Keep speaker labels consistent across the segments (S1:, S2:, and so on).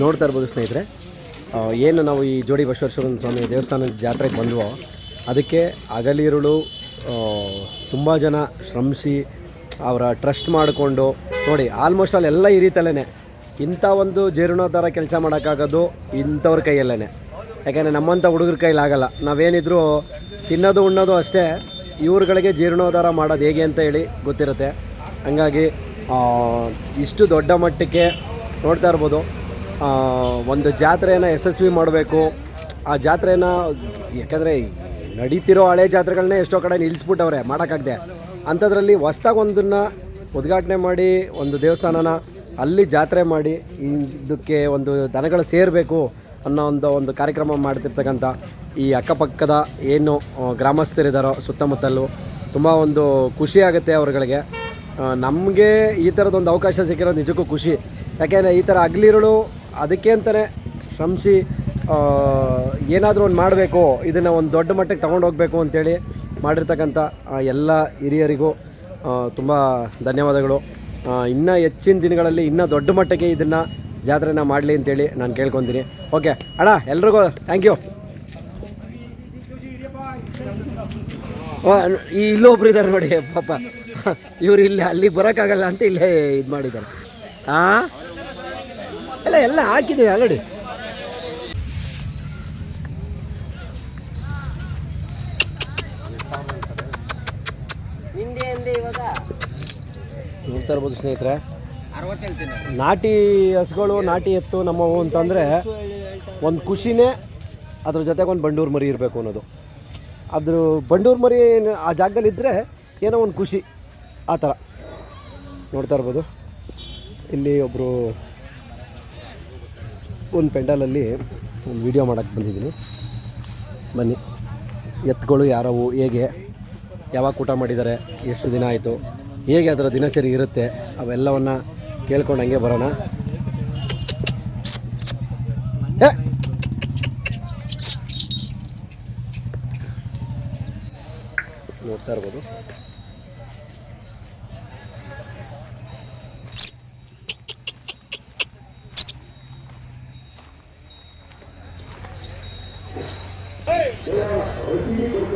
S1: ನೋಡ್ತಾ ಇರ್ಬೋದು ಸ್ನೇಹಿತರೆ, ಏನು ನಾವು ಈ ಜೋಡಿ ಬಸವೇಶ್ವರ ಸ್ವಾಮಿ ದೇವಸ್ಥಾನದ ಜಾತ್ರೆಗೆ ಬಂದವೋ ಅದಕ್ಕೆ ಹಗಲಿರುಳು ತುಂಬ ಜನ ಶ್ರಮಿಸಿ ಅವರ ಟ್ರಸ್ಟ್ ಮಾಡಿಕೊಂಡು ನೋಡಿ ಆಲ್ಮೋಸ್ಟ್ ಎಲ್ಲ ಈ ರೀತಿಯಲ್ಲೇ ಇಂಥ ಒಂದು ಜೀರ್ಣೋದ್ಧಾರ ಕೆಲಸ ಮಾಡೋಕ್ಕಾಗೋದು ಇಂಥವ್ರ ಕೈಯಲ್ಲೇ. ಯಾಕೆಂದರೆ ನಮ್ಮಂಥ ಹುಡುಗರ ಕೈಲಾಗಲ್ಲ. ನಾವೇನಿದ್ರು ತಿನ್ನೋದು ಉಣ್ಣೋದು ಅಷ್ಟೇ, ಇವ್ರುಗಳಿಗೆ ಜೀರ್ಣೋದ್ಧಾರ ಮಾಡೋದು ಹೇಗೆ ಅಂತ ಹೇಳಿ ಗೊತ್ತಿರುತ್ತೆ. ಹಂಗಾಗಿ ಇಷ್ಟು ದೊಡ್ಡ ಮಟ್ಟಕ್ಕೆ ನೋಡ್ತಾ ಇರ್ಬೋದು, ಒಂದು ಜಾತ್ರೆಯನ್ನು ಯಶಸ್ವಿ ಮಾಡಬೇಕು. ಆ ಜಾತ್ರೆನ ಯಾಕಂದರೆ ನಡೀತಿರೋ ಹಳೆ ಜಾತ್ರೆಗಳನ್ನೇ ಎಷ್ಟೋ ಕಡೆ ನಿಲ್ಲಿಸ್ಬಿಟ್ಟವ್ರೆ ಮಾಡೋಕ್ಕಾಗದೆ. ಅಂಥದ್ರಲ್ಲಿ ಹೊಸ್ದಾಗೊಂದನ್ನು ಉದ್ಘಾಟನೆ ಮಾಡಿ ಒಂದು ದೇವಸ್ಥಾನನ ಅಲ್ಲಿ ಜಾತ್ರೆ ಮಾಡಿ ಇದಕ್ಕೆ ಒಂದು ದನಗಳು ಸೇರಬೇಕು ಅನ್ನೋ ಒಂದು ಕಾರ್ಯಕ್ರಮ ಮಾಡ್ತಿರ್ತಕ್ಕಂಥ ಈ ಅಕ್ಕಪಕ್ಕದ ಏನು ಗ್ರಾಮಸ್ಥರಿದ್ದಾರೋ ಸುತ್ತಮುತ್ತಲು ತುಂಬ ಒಂದು ಖುಷಿ ಆಗುತ್ತೆ ಅವ್ರುಗಳಿಗೆ. ನಮಗೆ ಈ ಥರದೊಂದು ಅವಕಾಶ ಸಿಕ್ಕಿರೋದು ನಿಜಕ್ಕೂ ಖುಷಿ. ಯಾಕೆಂದರೆ ಈ ಥರ ಹಗಲಿರುಳು ಅದಕ್ಕೆ ಅಂತಲೇ ಶ್ರಮಿಸಿ ಏನಾದರೂ ಒಂದು ಮಾಡಬೇಕು, ಇದನ್ನು ಒಂದು ದೊಡ್ಡ ಮಟ್ಟಕ್ಕೆ ತೊಗೊಂಡೋಗ್ಬೇಕು ಅಂತೇಳಿ ಮಾಡಿರ್ತಕ್ಕಂಥ ಎಲ್ಲ ಹಿರಿಯರಿಗೂ ತುಂಬ ಧನ್ಯವಾದಗಳು. ಇನ್ನೂ ಹೆಚ್ಚಿನ ದಿನಗಳಲ್ಲಿ ಇನ್ನೂ ದೊಡ್ಡ ಮಟ್ಟಕ್ಕೆ ಇದನ್ನು ಜಾತ್ರೆನ ಮಾಡಲಿ ಅಂತೇಳಿ ನಾನು ಕೇಳ್ಕೊತೀನಿ. ಓಕೆ ಅಣ್ಣ, ಎಲ್ರಿಗೂ ಥ್ಯಾಂಕ್ ಯು. ಇಲ್ಲೊಬ್ರು ಇದ್ದಾರೆ ನೋಡಿ ಪಾಪ, ಇವರು ಇಲ್ಲಿ ಅಲ್ಲಿಗೆ ಬರೋಕ್ಕಾಗಲ್ಲ ಅಂತ ಇಲ್ಲೇ ಇದು ಮಾಡಿದ್ದಾರೆ. ಎಲ್ಲ ಹಾಕಿದ್ದೀವಿ ಆಲ್ರೆಡಿ. ನೋಡ್ತಾ ಇರ್ಬೋದು ಸ್ನೇಹಿತರೆ, ನಾಟಿ ಹಸುಗಳು ನಾಟಿ ಎತ್ತು ನಮ್ಮವು ಅಂತಂದರೆ ಒಂದು ಖುಷಿನೇ, ಅದ್ರ ಜೊತೆಗೆ ಒಂದು ಬಂಡೂರು ಮರಿ ಇರಬೇಕು ಅನ್ನೋದು. ಅದ್ರ ಬಂಡೂರು ಮರಿ ಆ ಜಾಗದಲ್ಲಿ ಇದ್ದರೆ ಏನೋ ಒಂದು ಖುಷಿ, ಆ ಥರ. ನೋಡ್ತಾ ಇರ್ಬೋದು ಇಲ್ಲಿ ಒಬ್ಬರು ಒಂದು ಪೆಂಡಲಲ್ಲಿ ಒಂದು ವಿಡಿಯೋ ಮಾಡೋಕ್ಕೆ ಬಂದಿದ್ದೀನಿ. ಬನ್ನಿ, ಎತ್ತುಗಳು ಯಾರವು, ಹೇಗೆ, ಯಾವಾಗ ಊಟ ಮಾಡಿದ್ದಾರೆ, ಎಷ್ಟು ದಿನ ಆಯಿತು, ಹೇಗೆ ಅದರ ದಿನಚರಿ ಇರುತ್ತೆ, ಅವೆಲ್ಲವನ್ನು ಕೇಳ್ಕೊಂಡು ಹಂಗೆ ಬರೋಣ. ನೋಡ್ತಾ ಇರ್ಬೋದು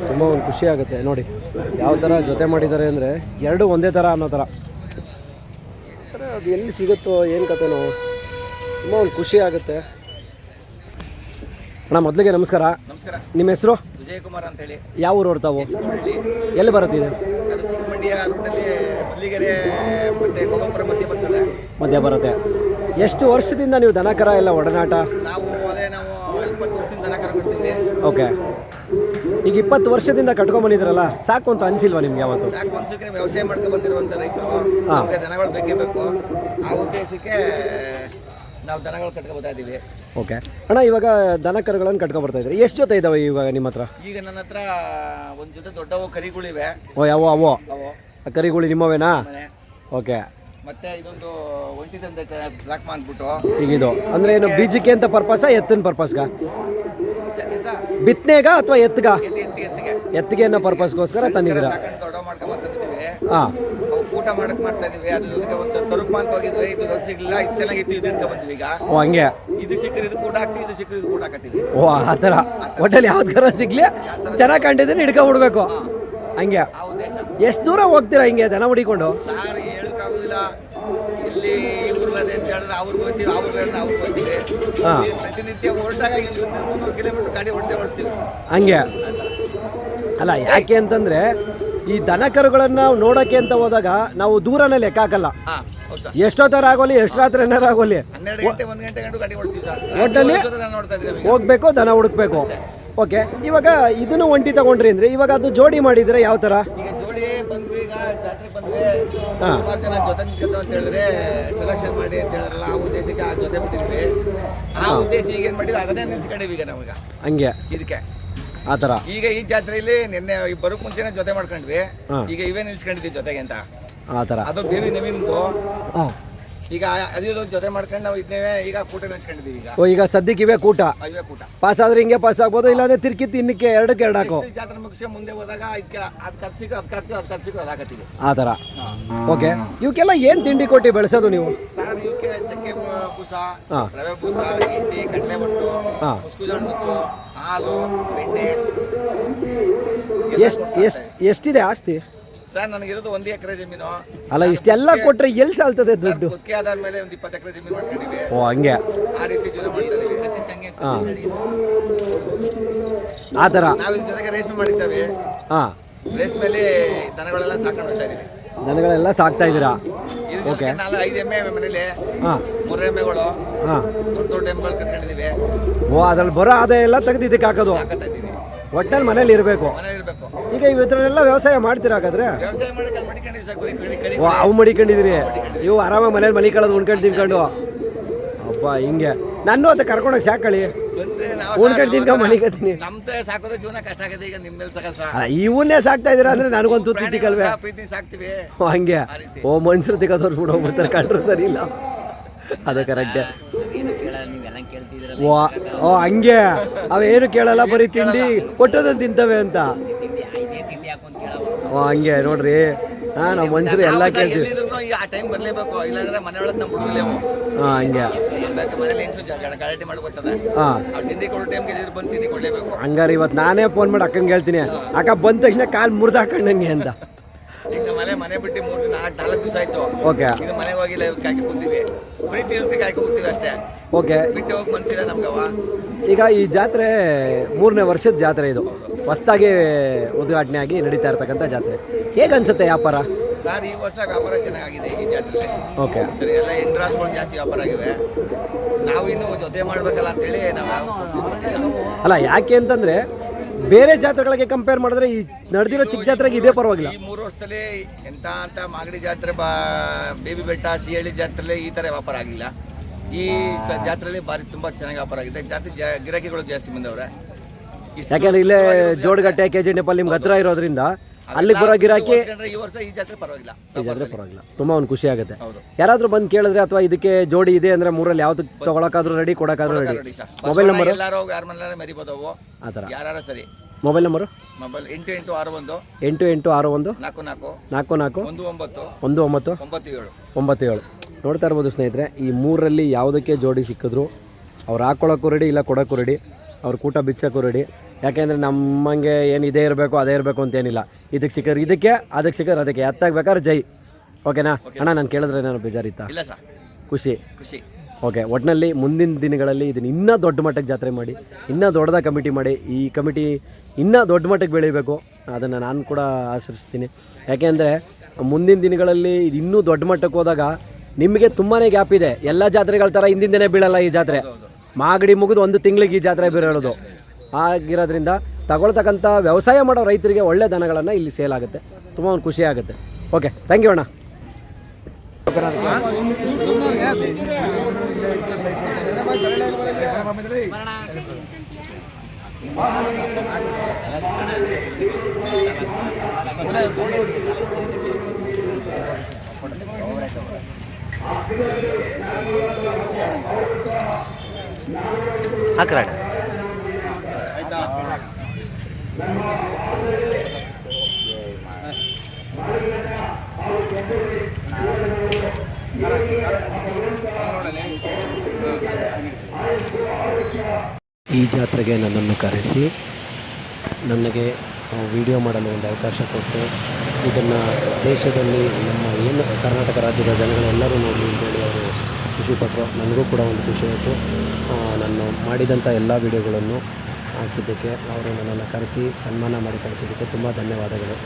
S1: ತುಂಬ ಒಂದು ಖುಷಿ ಆಗುತ್ತೆ ನೋಡಿ ಯಾವ ಥರ ಜೊತೆ ಮಾಡಿದ್ದಾರೆ ಅಂದರೆ, ಎರಡೂ ಒಂದೇ ಥರ ಅನ್ನೋ ಥರ. ಅದು ಎಲ್ಲಿ ಸಿಗುತ್ತೋ ಏನು ಕತೆನೋ, ತುಂಬ ಒಂದು ಖುಷಿ ಆಗುತ್ತೆ. ಅಣ್ಣ ಮೊದಲಿಗೆ ನಮಸ್ಕಾರ.
S2: ನಮಸ್ಕಾರ.
S1: ನಿಮ್ಮ ಹೆಸರು?
S2: ವಿಜಯಕುಮಾರ್ ಅಂತೇಳಿ.
S1: ಯಾವ ಊರು ಹೊರ್ತಾವು? ಎಲ್ಲಿ ಬರುತ್ತಿದೆ?
S2: ಅದು ಚಿಕ್ಕಮಂಡಿಯ ರೂಟಲ್ಲಿ ಮಲ್ಲಿಗೆರೆ ಮತ್ತು ಗೋಗಂಪುರ ಮಧ್ಯೆ
S1: ಬರುತ್ತೆ. ಎಷ್ಟು ವರ್ಷದಿಂದ ನೀವು ದನಕರ ಎಲ್ಲ ಒಡನಾಟ?
S2: ನಾವು 20 ವರ್ಷದಿಂದ ದನಕರ ಕೊಡ್ತೀವಿ.
S1: ಓಕೆ. ಈಗ 20 ವರ್ಷದಿಂದ ಕಟ್ಕೊಂಡ್ಬಂದಿದ್ರಲ್ಲ, ಸಾಕು ಅಂತ ಅನಿಸಿಲ್ವಾ ನಿಮ್ಗೆ ಯಾವತ್ತು?
S2: ಸಾಕು ಅನ್ಸಕ್ಕೆ ವ್ಯವಸಾಯ ಮಾಡ್ಕೊಂಡು ಬಂದಿರುವಂಥ ರೈತರು ನಮಗೆ ದನಗಳು ಬೇಕೇ ಬೇಕು. ಆ ಉದ್ದೇಶಕ್ಕೆ ನಾವು ದನಗಳು ಕಟ್ಕೊಳ್ತಾ ಇದ್ದೀವಿ.
S1: ಓಕೆ ಅಣ್ಣ, ಇವಾಗ ದನಕರುಗಳನ್ನು ಕಟ್ಕೊಬರ್ತಾ ಇದ್ರಿ. ಎಷ್ಟು ಜೊತೆ ಇದಾವೆ ಇವಾಗ ನಿಮ್ಮ ಹತ್ರ?
S2: ಈಗ ನನ್ನ ಹತ್ರ ಒಂದು ಜೊತೆ ದೊಡ್ಡವು ಕರಿಗಳಿವೆ.
S1: ಅವೋ ಕರಿಗಳು ನಿಮ್ಮವೇನಾ? ಓಕೆ.
S2: ಮತ್ತೆ ಇದೊಂದು ಒಂಟಿ ತಂದೈತೆ ಸಾಕ್ಮ ಅಂದ್ಬಿಟ್ಟು. ಈಗ
S1: ಇದು ಅಂದರೆ ಏನು ಬೀಜಕ್ಕೆ ಅಂತ ಪರ್ಪಸ್, ಎತ್ತಿನ ಪರ್ಪಸ್ಗ, ಬಿತ್ತನೆಗ ಅಥವಾ ಎತ್ತಿಗ? ಎತ್ತಿಗೆ ಅನ್ನೋ ಪರ್ಪಸ್ಗೋಸ್ಕರ ತಂದಿದ್ದೀರಾ?
S2: ದೊಡ್ಡ ಮಾಡ್ಕೊಂಬಂದಿದ್ದೀವಿ.
S1: ಹಾಂ,
S2: ಊಟ ಮಾಡಕ್ ಮಾಡ್ತಾ ಇದೀವಿ. ಅದಕ್ಕೆ ಒಂದು ತರುಪ ಅಂತ ಹೋಗಿದ್ವಿ, ಇದು ಸಿಗ್ಲಿಲ್ಲ, ಇದು ಚೆನ್ನಾಗಿತ್ತು, ಇದು ಹಿಡ್ಕೊ ಬಂದ್ವಿ. ಈಗ
S1: ಓ ಹಂಗೆ,
S2: ಇದು ಸಿಕ್ಕರೆ ಇದು ಕೂಡ ಹಾಕ್ತೀವಿ, ಇದು ಸಿಕ್ಕರೆ ಇದು ಕೂಡ ಹಾಕತ್ತೀವಿ.
S1: ಓ ಆ ಥರ ಒಟ್ಟಲ್ಲಿ ಯಾವ್ದು ಕರ ಸಿಗ್ಲಿ ಚೆನ್ನಾಗಿ ಕಂಡಿದ್ದೀನಿ ಹಿಡ್ಕೊಂಡ್ಬಿಡ್ಬೇಕು ಹಂಗೆ. ಎಷ್ಟು ದೂರ ಹೋಗ್ತೀರಾ ಹಿಂಗೆ ದನ ಹುಡಿಕೊಂಡು?
S2: ಸಾರ್ ಹೇಳಕ್ಕಾಗುದಿಲ್ಲ. ಇಲ್ಲಿ ಊರ್ಲದೆ ಅಂತ ಹೇಳಿದ್ರೆ ಅವ್ರಿಗೆ ಹೋಗ್ತೀವಿ, ಅವ್ರಿಗೆ ಹೋಗ್ತೀವಿ. ಪ್ರತಿನಿತ್ಯ ಹೊರಟಾಗ 300 ಕಿಲೋಮೀಟರ್ ಗಾಡಿ ಓಡಿಸ್ತೀವಿ
S1: ಹಂಗೆ. ಅಲ್ಲ ಯಾಕೆ ಅಂತಂದ್ರೆ ಈ ದನ ಕರುಗಳನ್ನು ನೋಡೋಕ್ಕೆ ಅಂತ ಹೋದಾಗ ನಾವು ದೂರನೇ ಲೆಕ್ಕ ಹಾಕಲ್ಲ. ಎಷ್ಟೋ ಥರ ಆಗೋಲಿ, ಎಷ್ಟು ರಾತ್ರಿ ಏನಾರು ಆಗೋಲಿ,
S2: 12 ಗಂಟೆ 1 ಗಂಟೆ ಗಂಟು ಗಾಡಿ ಓಡಿಸ್ತೀವಿ ಸರ್.
S1: ಒಟ್ಟಲ್ಲಿ ಹೋಗ್ಬೇಕು, ದನ ಹುಡುಕ್ಬೇಕು. ಓಕೆ, ಇವಾಗ ಇದನ್ನು ಒಂಟಿ ತಗೊಂಡ್ರಿ ಅಂದ್ರೆ ಇವಾಗ ಅದು ಜೋಡಿ ಮಾಡಿದ್ರೆ ಯಾವ ಥರ?
S2: ಈಗ ಜೋಡಿ ಬಂದ್ವಿ, ಈಗ ಜಾತ್ರೆ ಬಂದ್ವಿ, ಸುಮಾರು ಜನ ಜೊತೆ ನಿಂತ್ಕೊತ ಅಂತ ಹೇಳಿದ್ರೆ ಸೆಲೆಕ್ಷನ್ ಮಾಡಿ ಅಂತ ಹೇಳಿದ್ರಲ್ಲ, ಆ ಉದ್ದೇಶಕ್ಕೆ ಆ ಜೊತೆ ಬಿಟ್ಟಿದ್ವಿ. ಆ ಉದ್ದೇಶ ಈಗ ಏನು ಮಾಡಿದ್ವಿ ಅದನ್ನೇ ನಿಲ್ಸ್ಕೊಂಡಿವಿ ಈಗ ನಾವೀಗ ಹಂಗೆ ಇದಕ್ಕೆ
S1: ಆ ಥರ.
S2: ಈಗ ಈ ಜಾತ್ರೆಯಲ್ಲಿ ನಿನ್ನೆ ಬರೋಕ್ ಮುಂಚೆನೇ ಜೊತೆ ಮಾಡ್ಕೊಂಡ್ವಿ, ಈಗ ಇವೇ ನಿಲ್ಸ್ಕೊಂಡಿದ್ವಿ ಜೊತೆಗೆ ಅಂತ.
S1: ಆ ಥರ
S2: ಅದು ಬೇವಿ ನವೀನ್ದು ಈಗ ಅದು ಜೊತೆ ಮಾಡ್ಕೊಂಡು ನಾವು ಇದನ್ನೇ ಈಗ ಕೂಟ ನೆನೆಸ್ಕೊಂಡಿದ್ದೀವಿ. ಈಗ
S1: ಓ, ಈಗ ಸದ್ಯಕ್ಕೆ ಇವೇ ಕೂಟ
S2: ಇವೇ ಕೂಟ
S1: ಪಾಸ್ ಆದ್ರೆ ಹಿಂಗೆ ಪಾಸ್ ಆಗ್ಬೋದು, ಇಲ್ಲಾಂದ್ರೆ ತಿರ್ಕಿತ್ತು ಇನ್ನಕ್ಕೆ ಎರಡಕ್ಕೆ ಎರಡು ಹಾಕೋ.
S2: ನೆಕ್ಸ್ಟ್ ಜಾತ್ರೆ ಮುಗಿಸಿ ಮುಂದೆ ಹೋದಾಗ ಇದಕ್ಕೆ ಅದು ಖರ್ಚಿಗೆ ಅದಕ್ಕೆ ಹಾಕ್ತೀವಿ, ಅದು ಖರ್ಚಿಗೆ ಅದು ಹಾಕತ್ತೀವಿ
S1: ಆ ಥರ. ಓಕೆ, ಇವಕ್ಕೆಲ್ಲ ಏನು ತಿಂಡಿ ಕೊಟ್ಟು ಬೆಳೆಸೋದು ನೀವು?
S2: ಸರ್ ಇವಕ್ಕೆ ಚಕ್ಕೆ ಬೂಸ,
S1: ಹಾ.
S2: ರವೆ ಬೂಸ, ಹಿಂಡಿ, ಕಡಲೆ ಬಟ್ಟು,
S1: ಹಾ.
S2: ಮುಸ್ಕುಜಾಣ್ ನುಚ್ಚು, ಹಾಲು, ಬೆಣ್ಣೆ.
S1: ಎಷ್ಟಿದೆ ಆಸ್ತಿ?
S2: ಸರ್ ನನಗಿರೋದು 1 ಎಕರೆ ಜಮೀನು.
S1: ಅಲ್ಲ, ಇಷ್ಟೆಲ್ಲ ಕೊಟ್ರೆ ಎಲ್ಲಿ ಸಾಲ್ತದೆ ದುಡ್ಡು?
S2: ಗುತ್ತಿಗೆ ಆದ್ಮೇಲೆ ಒಂದು 20 ಎಕರೆ ಜಮೀನು ಮಾಡ್ಕೊಂಡಿವಿ.
S1: ಓ, ಹಂಗೆ
S2: ಆ ರೀತಿ ಜೀವನ ಮಾಡ್ತಾ ಇದೀವಿ.
S1: ಹಾಂ, ಆ ಥರ.
S2: ನಾವು ಇದ್ರ ಜೊತೆಗೆ ರೇಷ್ಮೆ ಮಾಡಿದ್ದೇವೆ.
S1: ಹಾಂ,
S2: ರೇಷ್ಮೆಲಿ ದನಗಳೆಲ್ಲ ಸಾಕೊಂಡು ಹೋಗ್ತಾ ಇದೀವಿ.
S1: ದನಗಳೆಲ್ಲ ಸಾಕ್ತಾ ಇದ್ದೀರಾ?
S2: ಇದ್ರ ಜೊತೆಗೆ 5 ಎಮ್ಮೆ ಮನೇಲಿ,
S1: ಹಾಂ
S2: 3 ಎಮ್ಮೆಗಳು,
S1: ಹಾಂ.
S2: ದೊಡ್ಡ ದೊಡ್ಡ ಎಮ್ಮೆಗಳು ಕಟ್ಕೊಂಡಿದೀವಿ.
S1: ಓ, ಅದ್ರಲ್ಲಿ ಬರೋ ಆದಾಯ ಎಲ್ಲ ತೆಗೆದು ಇದಕ್ಕೆ ಹಾಕೋದು?
S2: ಹಾಕತ್ತಾ ಇದೀವಿ.
S1: ಒಟ್ಟಲ್ಲಿ ಮನೇಲಿ ಇರಬೇಕು.
S2: ಮನೇಲಿ ಇರಬೇಕು.
S1: ಈಗ ಇವತ್ತರೆಲ್ಲ ವ್ಯವಸಾಯ ಮಾಡ್ತೀರಾ ಹಾಗಾದ್ರೆ?
S2: ವ್ಯವಸಾಯ ಮಾಡಕ್ಕೆ ಮಡಿಕೊಂಡಿವಿ ಸರ್, ಕರಿ
S1: ಓ, ಅವು ಮಡಿಕೊಂಡಿದ್ದೀರಿ? ಇವು ಆರಾಮಾಗಿ ಮನೇಲಿ ಮನೆ ಕಳೆದು ಉಣ್ಕೊಂಡು ತಿನ್ಕೊಂಡು. ಅಬ್ಬಾ, ಹಿಂಗೆ ನನ್ನ ಅಂತ ಕರ್ಕೊಂಡೋಗಿ ಸಾಕಳಿ,
S2: ಬಂದ್ರೆ
S1: ಉಣ್ಕೊಂಡು ತಿನ್ಕೊಂಡು ಮನಿಕತ್ತೀನಿ.
S2: ನಮ್ದೇ ಸಾಕೋದು ಜೀವನ ಕಷ್ಟ ಆಗಿದೆ. ಈಗ ನಿಮ್ಮ ಮೇಲೆ ಸಾಕ
S1: ಇವನ್ನೇ ಸಾಕ್ತಾ ಇದ್ದೀರಾ ಅಂದ್ರೆ ನನಗೊಂದು ತುತ್ತು ತಿಕ್ಕಲ್ವೇ?
S2: ಪ್ರೀತಿ ಸಾಕ್ತಿವಿ.
S1: ಓ, ಹಂಗೆ. ಓ, ಮನುಷ್ಯರು ತಿಕ್ಕೋದವ್ರು ಕೂಡ ಹೋಗ್ಬಿಡ್ತಾರೆ, ಕಂಡ್ರು ಸರಿ ಇಲ್ಲ. ಅದು ಕರೆಕ್ಟೇ. ಓ, ಹಂಗೆ ಅವೇನು ಕೇಳಲ್ಲ, ಬರೀ ತಿಂಡಿ ಕೊಟ್ಟೋದನ್ನು ತಿಂತವೆ ಅಂತ. ಓ, ಹಂಗೆ ನೋಡ್ರಿ. ಹಾಂ, ನಾವು ಮನುಷ್ಯರು ಎಲ್ಲ ಕೇಳ್ತೀವಿ.
S2: ಆ ಟೈಮ್ ಬರಲೇಬೇಕು, ಇಲ್ಲಾಂದ್ರೆ ಮನೆ ಒಳಗೆ ನಮ್ಮ ಹುಡುಗಲೇವು.
S1: ಹಾಂ, ಹಂಗೆ.
S2: ಮನೇಲಿ ಹೆಂಗ್ಸು ಗಲಾಟೆ ಮಾಡಿ ಬರ್ತದೆ.
S1: ಹಾಂ,
S2: ಅವ್ರು ತಿಂಡಿ ಕೊಡೋ ಟೈಮ್ಗೆ ಬಂದು ತಿಂಡಿ ಕೊಡಲೇಬೇಕು.
S1: ಹಂಗಾರೆ ಇವತ್ತು ನಾನೇ ಫೋನ್ ಮಾಡಿ ಅಕ್ಕಂಗೆ ಹೇಳ್ತೀನಿ, ಅಕ್ಕ ಬಂದ ತಕ್ಷಣ ಕಾಲು ಮುರಿದು ಹಾಕೊಂಡಂಗೆ ಅಂತ.
S2: ಈಗ ನಮ್ಮ ಮನೆ ಬಿಟ್ಟು 3 ದಿನ 4 ದಿವಸ ಆಯ್ತು.
S1: ಓಕೆ,
S2: ಈಗ ಮನೆಗೆ ಹೋಗಿಲ್ಲ, ಕಾಯ್ಕೊ ಕೂತೀವಿ. ಪ್ರೀತಿ ಇರುತ್ತೆ, ಕಾಯ್ಕೊ ಕೂತೀವಿ ಅಷ್ಟೇ.
S1: ಓಕೆ.
S2: ಬಿಟ್ಟು ಹೋಗಿ ಮನ್ಸಿಲ್ಲ ನಮ್ಗವ.
S1: ಈಗ ಈ ಜಾತ್ರೆ 3ನೇ ವರ್ಷದ ಜಾತ್ರೆ, ಇದು ಹೊಸದಾಗಿ ಉದ್ಘಾಟನೆ ಆಗಿ ನಡೀತಾ ಇರ್ತಕ್ಕಂಥ ಜಾತ್ರೆ. ಹೇಗೆ ಅನ್ಸುತ್ತೆ ವ್ಯಾಪಾರ?
S2: ಸರ್, ಈ ವರ್ಷ ವ್ಯಾಪಾರ ಚೆನ್ನಾಗಿದೆ ಈ ಜಾತ್ರೆಯಲ್ಲಿ.
S1: ಓಕೆ,
S2: ಸರಿ, ಎಲ್ಲ ಎಂಡ್ರಾಸ್ಗಳು ಜಾಸ್ತಿ ವ್ಯಾಪಾರ ಆಗಿವೆ. ನಾವು ಇನ್ನೂ ಜೊತೆ ಮಾಡ್ಬೇಕಲ್ಲ ಅಂತೇಳಿ ನಾವು
S1: ಅಲ್ಲ, ಯಾಕೆ ಅಂತಂದ್ರೆ ಬೇರೆ ಜಾತ್ರೆಗಳಿಗೆ ಕಂಪೇರ್ ಮಾಡಿದ್ರೆ ಈ ನಡೆದಿರೋ ಚಿಕ್ಕ ಜಾತ್ರೆಗೆ ಇದೇ ಪರವಾಗಿಲ್ಲ.
S2: ಈ 3 ವರ್ಷದಲ್ಲಿ ಎಂತ ಅಂತ ಮಾಗಡಿ ಜಾತ್ರೆ, ಬೇಬಿ ಬೆಟ್ಟ, ಸಿಹಳ್ಳಿ ಜಾತ್ರೆಯಲ್ಲಿ ಈ ಥರ ವ್ಯಾಪಾರ ಆಗಿಲ್ಲ. ಈ ಜಾತ್ರೆಯಲ್ಲಿ ಬಾರಿ ತುಂಬ ಚೆನ್ನಾಗಿ ವ್ಯಾಪಾರ ಆಗಿದೆ. ಜಾತ್ರೆ ಗಿರಾಕಿಗಳು ಜಾಸ್ತಿ ಬಂದವ್ರೆ.
S1: ಯಾಕೆಂದ್ರೆ ಇಲ್ಲೇ ಜೋಡಗಟ್ಟೆ, KG ನೆಪಲ್ ನಿಮ್ಗೆ ಹತ್ರ ಇರೋದ್ರಿಂದ ಅಲ್ಲಿಗೆ ಬರೋ ಗಿರಾಕಿ
S2: ಈ ವರ್ಷ ಈ ಜಾತ್ರೆ ಪರವಾಗಿಲ್ಲ.
S1: ಈ ಜಾತ್ರೆ ಪರವಾಗಿಲ್ಲ, ತುಂಬ ಒಂದು ಖುಷಿ ಆಗುತ್ತೆ.
S2: ಹೌದು.
S1: ಯಾರಾದ್ರೂ ಬಂದು ಕೇಳಿದ್ರೆ ಅಥವಾ ಇದಕ್ಕೆ ಜೋಡಿ ಇದೆ ಅಂದ್ರೆ 3ರಲ್ಲಿ ಯಾವ್ದು ತಗೊಳಕಾದ್ರೂ ರೆಡಿ, ಕೊಡೋಕ್ಕಾದ್ರೂ ರೆಡಿ. ಮೊಬೈಲ್ ನಂಬರ್
S2: ಎಲ್ಲಾರು ಯಾರ ಮನೆಯಲ್ಲ ಮರಿಬೋದವು,
S1: ಆ ಥರ.
S2: ಯಾರು ಸರಿ.
S1: Mobile number
S2: mobile 8861
S1: 8861
S2: 44
S1: 44
S2: 19
S1: 19
S2: 97.
S1: 97. ನೋಡ್ತಾ ಇರ್ಬೋದು ಸ್ನೇಹಿತರೆ, ಈ 3ರಲ್ಲಿ ಯಾವುದಕ್ಕೆ ಜೋಡಿ ಸಿಕ್ಕಿದ್ರು ಅವ್ರು ಹಾಕ್ಕೊಳ್ಳೋಕ್ಕೂ ರೆಡಿ, ಇಲ್ಲ ಕೊಡೋಕ್ಕೂ ರೆಡಿ, ಅವ್ರು ಕೂಟ ಬಿಚ್ಚೋಕ್ಕೂ ರೆಡಿ. ಯಾಕೆಂದರೆ ನಮ್ಮಂಗೆ ಏನು ಇದೇ ಇರಬೇಕು ಅದೇ ಇರಬೇಕು ಅಂತೇನಿಲ್ಲ. ಇದಕ್ಕೆ ಸಿಕ್ಕರು ಇದಕ್ಕೆ, ಅದಕ್ಕೆ ಸಿಕ್ಕರು ಅದಕ್ಕೆ. ಎತ್ತಾಗಬೇಕಾದ್ರೆ ಜೈ. ಓಕೆನಾ ಅಣ್ಣ? ನಾನು ಕೇಳಿದ್ರೆ ನಾನು ಬೇಜಾರಿತ್ತಾ?
S2: ಇಲ್ಲ ಸರ್,
S1: ಖುಷಿ.
S2: ಓಕೆ.
S1: ಒಟ್ಟಿನಲ್ಲಿ ಮುಂದಿನ ದಿನಗಳಲ್ಲಿ ಇದನ್ನು ಇನ್ನೂ ದೊಡ್ಡ ಮಟ್ಟಕ್ಕೆ ಜಾತ್ರೆ ಮಾಡಿ, ಇನ್ನೂ ದೊಡ್ಡದಾಗಿ ಕಮಿಟಿ ಮಾಡಿ, ಈ ಕಮಿಟಿ ಇನ್ನೂ ದೊಡ್ಡ ಮಟ್ಟಕ್ಕೆ ಬೆಳೀಬೇಕು. ಅದನ್ನು ನಾನು ಕೂಡ ಆಶಿಸ್ತೀನಿ. ಯಾಕೆಂದರೆ ಮುಂದಿನ ದಿನಗಳಲ್ಲಿ ಇದು ಇನ್ನೂ ದೊಡ್ಡ ಮಟ್ಟಕ್ಕೆ ಹೋದಾಗ ನಿಮಗೆ ತುಂಬಾ ಗ್ಯಾಪ್ ಇದೆ. ಎಲ್ಲ ಜಾತ್ರೆಗಳ ಥರ ಹಿಂದಿನ ದಿನ ಬೀಳಲ್ಲ ಈ ಜಾತ್ರೆ. ಮಾಗಡಿ ಮುಗಿದು 1 ತಿಂಗಳಿಗೆ ಈ ಜಾತ್ರೆ ಬೀಳೋದು. ಆಗಿರೋದ್ರಿಂದ ತಗೊಳ್ತಕ್ಕಂಥ ವ್ಯವಸಾಯ ಮಾಡೋ ರೈತರಿಗೆ ಒಳ್ಳೆ ದನಗಳನ್ನು ಇಲ್ಲಿ ಸೇಲ್ ಆಗುತ್ತೆ. ತುಂಬ ಒಂದು ಖುಷಿ ಆಗುತ್ತೆ. ಓಕೆ, ಥ್ಯಾಂಕ್ ಯು ಅಣ್ಣ.
S2: ಹಾಕ್ರಾಡ
S1: ಈ ಜಾತ್ರೆಗೆ ನನ್ನನ್ನು ಕರೆಸಿ ನನಗೆ ವಿಡಿಯೋ ಮಾಡಲು ಒಂದು ಅವಕಾಶ ಕೊಟ್ಟು, ಇದನ್ನು ದೇಶದಲ್ಲಿ ನಮ್ಮ ಏನು ಕರ್ನಾಟಕ ರಾಜ್ಯದ ಜನಗಳೆಲ್ಲರೂ ನೋಡಲಿ ಅಂತೇಳಿ ಅವರು ಖುಷಿಪಟ್ಟರು. ನನಗೂ ಕೂಡ ಒಂದು ಖುಷಿ ಆಯಿತು. ನಾನು ಮಾಡಿದಂಥ ಎಲ್ಲ ವಿಡಿಯೋಗಳನ್ನು ಹಾಕಿದ್ದಕ್ಕೆ, ಅವರು ನನ್ನನ್ನು ಕರೆಸಿ ಸನ್ಮಾನ ಮಾಡಿ ಕಳಿಸಿದ್ದಕ್ಕೆ ತುಂಬ ಧನ್ಯವಾದಗಳು.